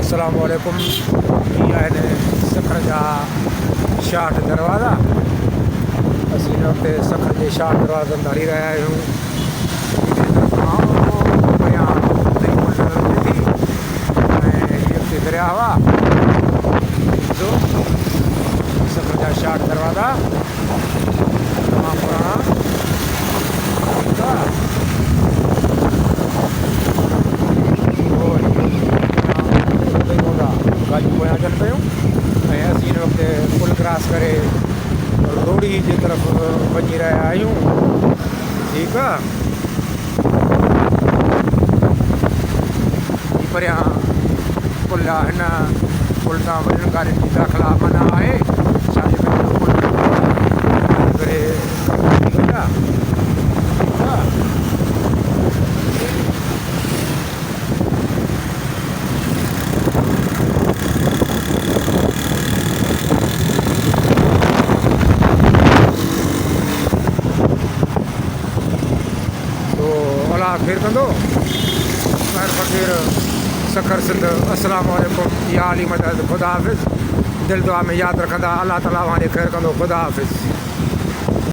अस्सलामु अलैकुम। ये आहिनि सखर जा 66 दरवाज़ा। असीं हिन वक़्तु सखर जे 66 दरवाज़नि ते हली रहिया आहियूं। परियां नई पुल नज़र अचे थी ऐं हीअ हुते दरिया हुआ। ॾिसो सखर जा 66 दरवाज़ा तमामु पुराणा। ठीकु आहे। गाॾियूं पोयां अचनि पियूं ऐं असीं हिन वक़्तु पुल क्रॉस करे रोड़ी जे तरफ़ वञी रहिया आहियूं। ठीकु आहे। ही परियां पुल आहे। हिन पुल तां वॾियुनि गाॾियुनि जी दाख़िला मना आहे। छाजे करे पुल करे ठीकु आहे। फिर कंदो ख़ैर फ़क़ीर सखर सिंध। अस्सलामु अलैकुम। या अली मदद। ख़ुदा हाफ़िज़। दिल दुआ में यादि रखंदा। अल्लाह ताला वांदे ख़ैरु कंदो। ख़ुदा हाफ़िज़।